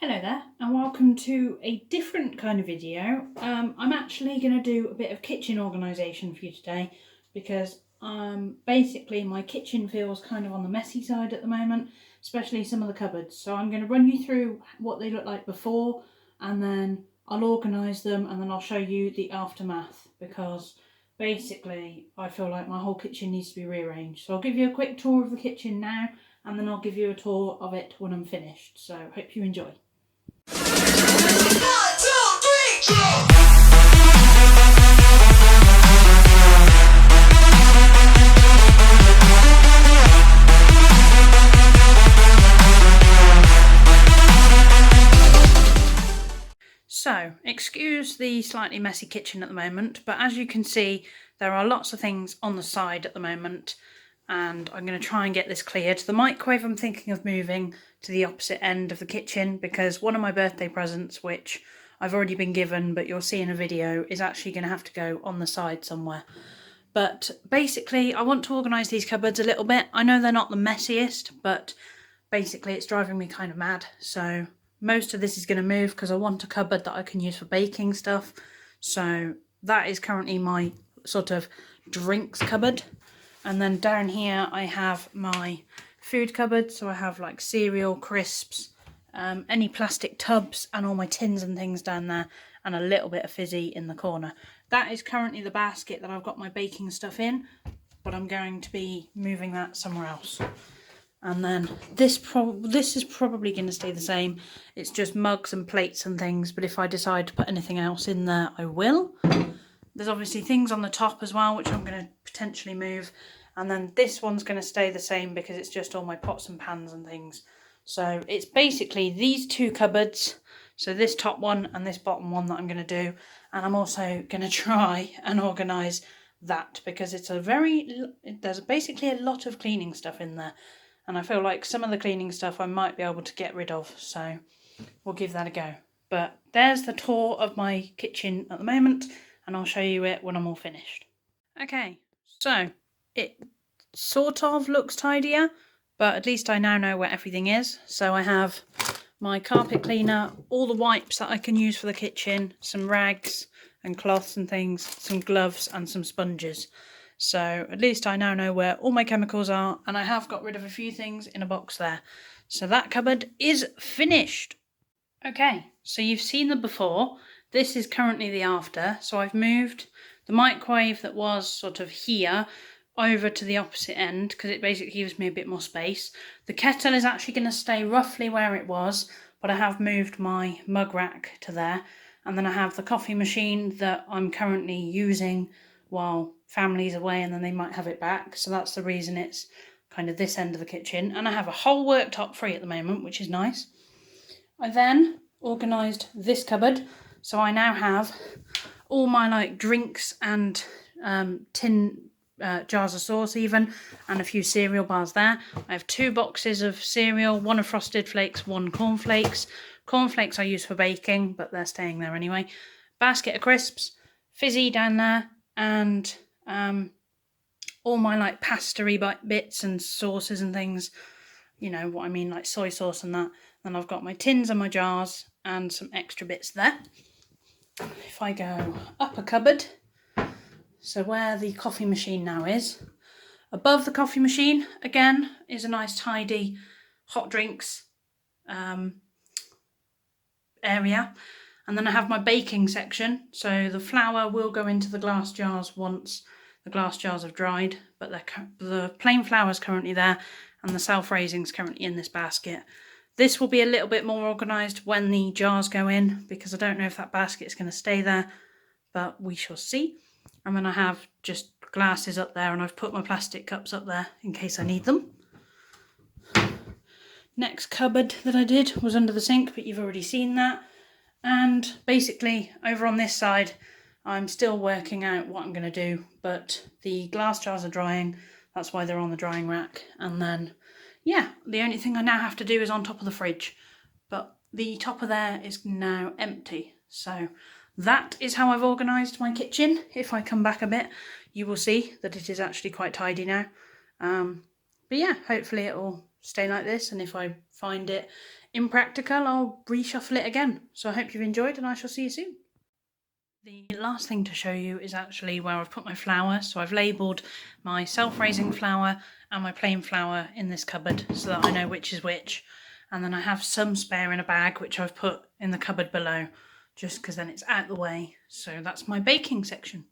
Hello there and welcome to a different kind of video. I'm actually going to do a bit of kitchen organisation for you today because basically my kitchen feels kind of on the messy side at the moment, especially some of the cupboards. So I'm going to run you through what they look like before and then I'll organise them and then I'll show you the aftermath because basically I feel like my whole kitchen needs to be rearranged. So I'll give you a quick tour of the kitchen now and then I'll give you a tour of it when I'm finished. So hope you enjoy. So, excuse the slightly messy kitchen at the moment, but as you can see, there are lots of things on the side at the moment, and I'm going to try and get this cleared. The microwave I'm thinking of moving to the opposite end of the kitchen because one of my birthday presents, which I've already been given, but you'll see in a video, is actually going to have to go on the side somewhere. But basically, I want to organise these cupboards a little bit. I know they're not the messiest, but basically it's driving me kind of mad, so most of this is going to move because I want a cupboard that I can use for baking stuff. So that is currently my sort of drinks cupboard. And then down here I have my food cupboard. So I have like cereal, crisps, any plastic tubs and all my tins and things down there, and a little bit of fizzy in the corner. That is currently the basket that I've got my baking stuff in, but I'm going to be moving that somewhere else. And then this is probably going to stay the same. It's just mugs and plates and things, but if I decide to put anything else in there, I will. There's obviously things on the top as well, which I'm going to potentially move. And then this one's going to stay the same because it's just all my pots and pans and things. So it's basically these two cupboards. So this top one and this bottom one that I'm going to do. And I'm also going to try and organise that because there's basically a lot of cleaning stuff in there. And I feel like some of the cleaning stuff I might be able to get rid of, so we'll give that a go. But there's the tour of my kitchen at the moment, and I'll show you it when I'm all finished. Okay, so it sort of looks tidier, but at least I now know where everything is. So I have my carpet cleaner, all the wipes that I can use for the kitchen, some rags and cloths and things, some gloves and some sponges. So at least I now know where all my chemicals are, and I have got rid of a few things in a box there. So that cupboard is finished. Okay, so you've seen the before. This is currently the after. So I've moved the microwave that was sort of here over to the opposite end because it basically gives me a bit more space. The kettle is actually going to stay roughly where it was, but I have moved my mug rack to there. And then I have the coffee machine that I'm currently using while family's away, and then they might have it back. So that's the reason it's kind of this end of the kitchen. And I have a whole worktop free at the moment, which is nice. I then organised this cupboard. So I now have all my like drinks and tin jars of sauce even, and a few cereal bars there. I have 2 boxes of cereal, one of Frosted Flakes, one cornflakes. Cornflakes I use for baking, but they're staying there anyway. Basket of crisps, fizzy down there, and all my like pasta-y bits and sauces and things, you know what I mean, like soy sauce and that. Then I've got my tins and my jars and some extra bits there. If I go up a cupboard, so where the coffee machine now is, above the coffee machine again is a nice tidy hot drinks area. And then I have my baking section. So the flour will go into the glass jars once the glass jars have dried, but the plain flour is currently there and the self-raising is currently in this basket. This will be a little bit more organised when the jars go in because I don't know if that basket is going to stay there, but we shall see. And then I have just glasses up there, and I've put my plastic cups up there in case I need them. Next cupboard that I did was under the sink, but you've already seen that. And basically over on this side, I'm still working out what I'm going to do, but the glass jars are drying. That's why they're on the drying rack. And then, yeah, the only thing I now have to do is on top of the fridge, but the top of there is now empty. So that is how I've organised my kitchen. If I come back a bit, you will see that it is actually quite tidy now. But yeah, hopefully it will stay like this, and if I find it impractical, I'll reshuffle it again. So I hope you've enjoyed, and I shall see you soon. The last thing to show you is actually where I've put my flour. So I've labelled my self-raising flour and my plain flour in this cupboard so that I know which is which. And then I have some spare in a bag which I've put in the cupboard below, just because then it's out the way. So that's my baking section.